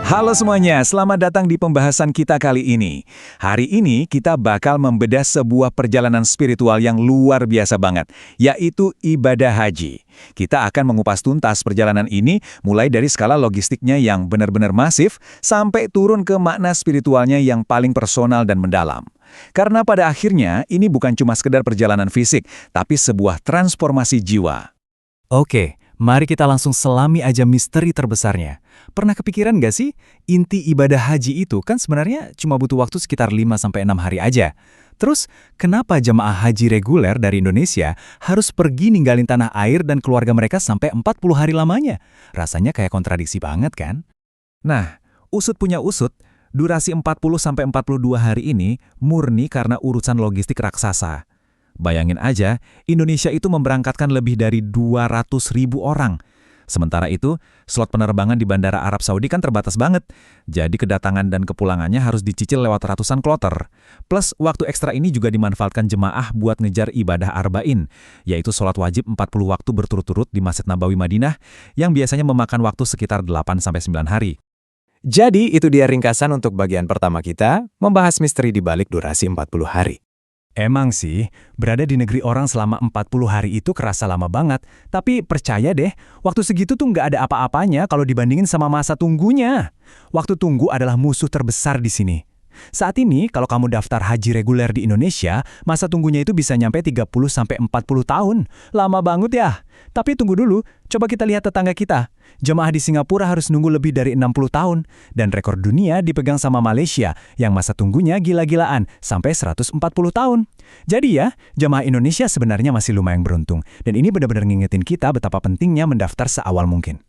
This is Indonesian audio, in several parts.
Halo semuanya, selamat datang di pembahasan kita kali ini. Hari ini kita bakal membedah sebuah perjalanan spiritual yang luar biasa banget, yaitu ibadah haji. Kita akan mengupas tuntas perjalanan ini mulai dari skala logistiknya yang benar-benar masif, sampai turun ke makna spiritualnya yang paling personal dan mendalam. Karena pada akhirnya ini bukan cuma sekedar perjalanan fisik, tapi sebuah transformasi jiwa. Oke, mari kita langsung selami aja misteri terbesarnya. Pernah kepikiran nggak sih, inti ibadah haji itu kan sebenarnya cuma butuh waktu sekitar 5-6 hari aja. Terus, kenapa jemaah haji reguler dari Indonesia harus pergi ninggalin tanah air dan keluarga mereka sampai 40 hari lamanya? Rasanya kayak kontradiksi banget kan? Nah, usut punya usut, durasi 40-42 hari ini murni karena urusan logistik raksasa. Bayangin aja, Indonesia itu memberangkatkan lebih dari 200.000 orang. Sementara itu, slot penerbangan di Bandara Arab Saudi kan terbatas banget. Jadi kedatangan dan kepulangannya harus dicicil lewat ratusan kloter. Plus, waktu ekstra ini juga dimanfaatkan jemaah buat ngejar ibadah Arba'in, yaitu sholat wajib 40 waktu berturut-turut di Masjid Nabawi Madinah, yang biasanya memakan waktu sekitar 8-9 hari. Jadi, itu dia ringkasan untuk bagian pertama kita, membahas misteri di balik durasi 40 hari. Emang sih, berada di negeri orang selama 40 hari itu kerasa lama banget. Tapi percaya deh, waktu segitu tuh nggak ada apa-apanya kalau dibandingin sama masa tunggunya. Waktu tunggu adalah musuh terbesar di sini. Saat ini, kalau kamu daftar haji reguler di Indonesia, masa tunggunya itu bisa nyampe 30-40 tahun. Lama banget ya. Tapi tunggu dulu, coba kita lihat tetangga kita. Jemaah di Singapura harus nunggu lebih dari 60 tahun. Dan rekor dunia dipegang sama Malaysia, yang masa tunggunya gila-gilaan, sampai 140 tahun. Jadi ya, jemaah Indonesia sebenarnya masih lumayan beruntung. Dan ini benar-benar ngingetin kita betapa pentingnya mendaftar seawal mungkin.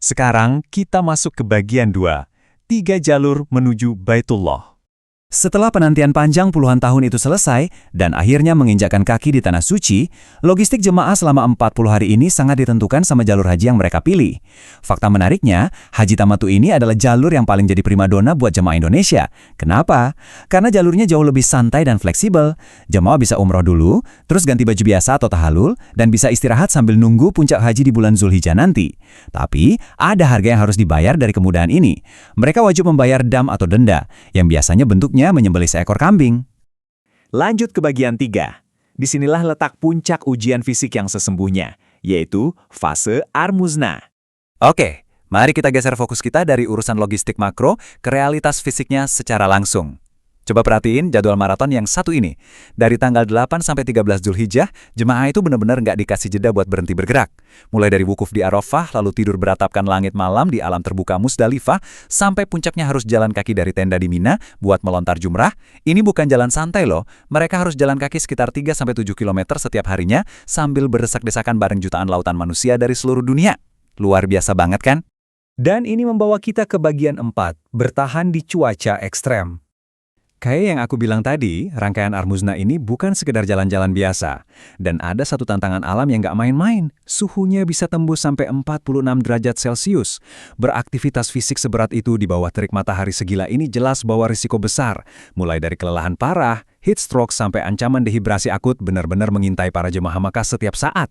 Sekarang, kita masuk ke bagian 2. 3 jalur menuju Baitullah. Setelah penantian panjang puluhan tahun itu selesai dan akhirnya menginjakkan kaki di Tanah Suci, logistik jemaah selama 40 hari ini sangat ditentukan sama jalur haji yang mereka pilih. Fakta menariknya, Haji Tamatu ini adalah jalur yang paling jadi primadona buat jemaah Indonesia. Kenapa? Karena jalurnya jauh lebih santai dan fleksibel. Jemaah bisa umroh dulu, terus ganti baju biasa atau tahalul, dan bisa istirahat sambil nunggu puncak haji di bulan Zulhijjah nanti. Tapi, ada harga yang harus dibayar dari kemudahan ini. Mereka wajib membayar dam atau denda, yang biasanya bentuknya menyembelih seekor kambing. Lanjut ke bagian 3. Disinilah letak puncak ujian fisik yang sesungguhnya, yaitu fase Ar-Muzna. Oke, mari kita geser fokus kita dari urusan logistik makro ke realitas fisiknya secara langsung. Coba perhatiin jadwal maraton yang satu ini. Dari tanggal 8 sampai 13 Zulhijjah, jemaah itu benar-benar nggak dikasih jeda buat berhenti bergerak. Mulai dari wukuf di Arafah, lalu tidur beratapkan langit malam di alam terbuka Musdalifah, sampai puncaknya harus jalan kaki dari tenda di Mina buat melontar jumrah. Ini bukan jalan santai loh. Mereka harus jalan kaki sekitar 3-7 km setiap harinya sambil berdesak-desakan bareng jutaan lautan manusia dari seluruh dunia. Luar biasa banget kan? Dan ini membawa kita ke bagian 4, bertahan di cuaca ekstrem. Kayak yang aku bilang tadi, rangkaian Ar-Muzna ini bukan sekedar jalan-jalan biasa. Dan ada satu tantangan alam yang nggak main-main. Suhunya bisa tembus sampai 46 derajat Celcius. Beraktivitas fisik seberat itu di bawah terik matahari segila ini jelas bawa risiko besar. Mulai dari kelelahan parah, heat stroke sampai ancaman dehidrasi akut benar-benar mengintai para jemaah Makkah setiap saat.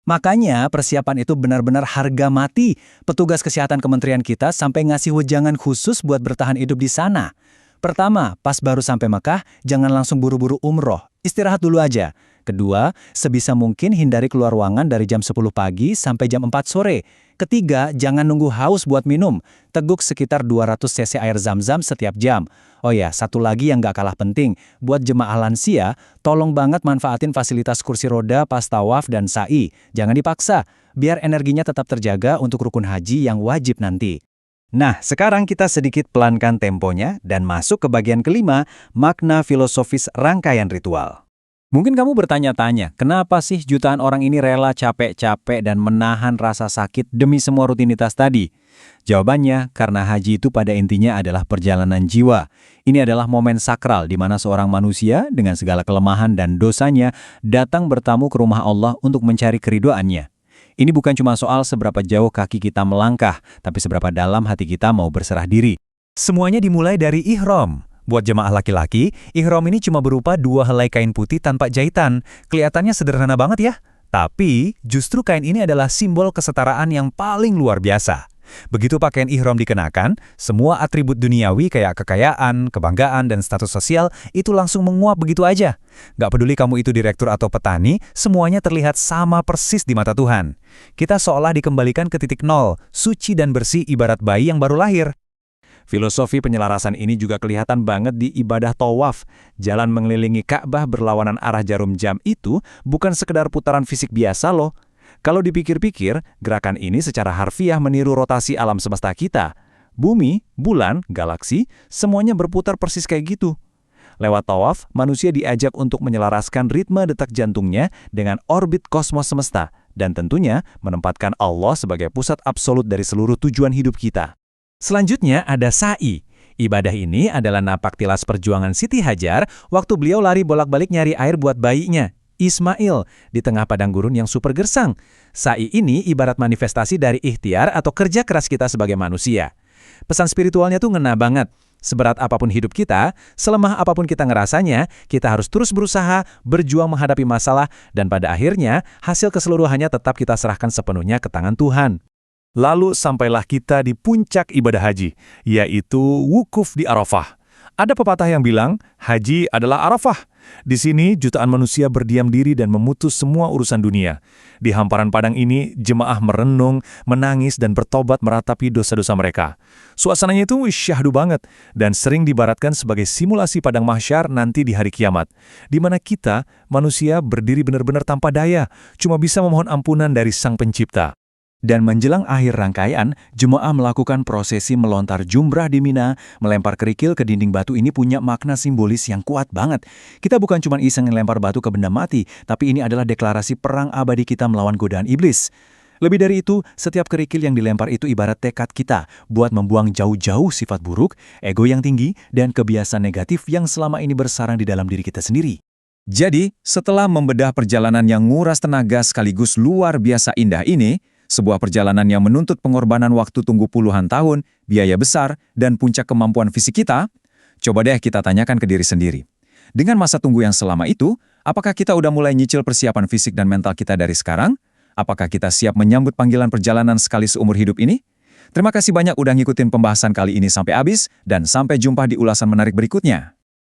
Makanya persiapan itu benar-benar harga mati. Petugas kesehatan kementerian kita sampai ngasih wejangan khusus buat bertahan hidup di sana. Pertama, pas baru sampai Makkah, jangan langsung buru-buru umroh. Istirahat dulu aja. Kedua, sebisa mungkin hindari keluar ruangan dari jam 10 pagi sampai jam 4 sore. Ketiga, jangan nunggu haus buat minum. Teguk sekitar 200 cc air zam-zam setiap jam. Oh ya, satu lagi yang gak kalah penting. Buat jemaah lansia, tolong banget manfaatin fasilitas kursi roda pas tawaf dan sa'i. Jangan dipaksa, biar energinya tetap terjaga untuk rukun haji yang wajib nanti. Nah, sekarang kita sedikit pelankan temponya dan masuk ke bagian kelima, makna filosofis rangkaian ritual. Mungkin kamu bertanya-tanya, kenapa sih jutaan orang ini rela capek-capek dan menahan rasa sakit demi semua rutinitas tadi? Jawabannya, karena haji itu pada intinya adalah perjalanan jiwa. Ini adalah momen sakral di mana seorang manusia dengan segala kelemahan dan dosanya datang bertamu ke rumah Allah untuk mencari keridhoannya. Ini bukan cuma soal seberapa jauh kaki kita melangkah, tapi seberapa dalam hati kita mau berserah diri. Semuanya dimulai dari ihram. Buat jemaah laki-laki, ihram ini cuma berupa 2 helai kain putih tanpa jahitan. Kelihatannya sederhana banget ya. Tapi, justru kain ini adalah simbol kesetaraan yang paling luar biasa. Begitu pakaian ihram dikenakan, semua atribut duniawi kayak kekayaan, kebanggaan, dan status sosial itu langsung menguap begitu aja. Gak peduli kamu itu direktur atau petani, semuanya terlihat sama persis di mata Tuhan. Kita seolah dikembalikan ke titik nol, suci dan bersih ibarat bayi yang baru lahir. Filosofi penyelarasan ini juga kelihatan banget di ibadah tawaf. Jalan mengelilingi Ka'bah berlawanan arah jarum jam itu bukan sekedar putaran fisik biasa loh. Kalau dipikir-pikir, gerakan ini secara harfiah meniru rotasi alam semesta kita. Bumi, bulan, galaksi, semuanya berputar persis kayak gitu. Lewat tawaf, manusia diajak untuk menyelaraskan ritme detak jantungnya dengan orbit kosmos semesta, dan tentunya menempatkan Allah sebagai pusat absolut dari seluruh tujuan hidup kita. Selanjutnya ada sa'i. Ibadah ini adalah napak tilas perjuangan Siti Hajar waktu beliau lari bolak-balik nyari air buat bayinya, Ismail, di tengah padang gurun yang super gersang. Sa'i ini ibarat manifestasi dari ikhtiar atau kerja keras kita sebagai manusia. Pesan spiritualnya tuh ngena banget. Seberat apapun hidup kita, selemah apapun kita ngerasanya, kita harus terus berusaha, berjuang menghadapi masalah, dan pada akhirnya, hasil keseluruhannya tetap kita serahkan sepenuhnya ke tangan Tuhan. Lalu sampailah kita di puncak ibadah haji, yaitu wukuf di Arafah. Ada pepatah yang bilang, haji adalah Arafah. Di sini, jutaan manusia berdiam diri dan memutus semua urusan dunia. Di hamparan padang ini, jemaah merenung, menangis, dan bertobat meratapi dosa-dosa mereka. Suasananya itu syahdu banget, dan sering dibaratkan sebagai simulasi padang mahsyar nanti di hari kiamat, di mana kita, manusia, berdiri benar-benar tanpa daya, cuma bisa memohon ampunan dari Sang Pencipta. Dan menjelang akhir rangkaian, jemaah melakukan prosesi melontar jumrah di Mina, melempar kerikil ke dinding batu ini punya makna simbolis yang kuat banget. Kita bukan cuma iseng ngelempar batu ke benda mati, tapi ini adalah deklarasi perang abadi kita melawan godaan iblis. Lebih dari itu, setiap kerikil yang dilempar itu ibarat tekad kita buat membuang jauh-jauh sifat buruk, ego yang tinggi, dan kebiasaan negatif yang selama ini bersarang di dalam diri kita sendiri. Jadi, setelah membedah perjalanan yang nguras tenaga sekaligus luar biasa indah ini, sebuah perjalanan yang menuntut pengorbanan waktu tunggu puluhan tahun, biaya besar, dan puncak kemampuan fisik kita, coba deh kita tanyakan ke diri sendiri. Dengan masa tunggu yang selama itu, apakah kita udah mulai nyicil persiapan fisik dan mental kita dari sekarang? Apakah kita siap menyambut panggilan perjalanan sekali seumur hidup ini? Terima kasih banyak udah ngikutin pembahasan kali ini sampai habis, dan sampai jumpa di ulasan menarik berikutnya.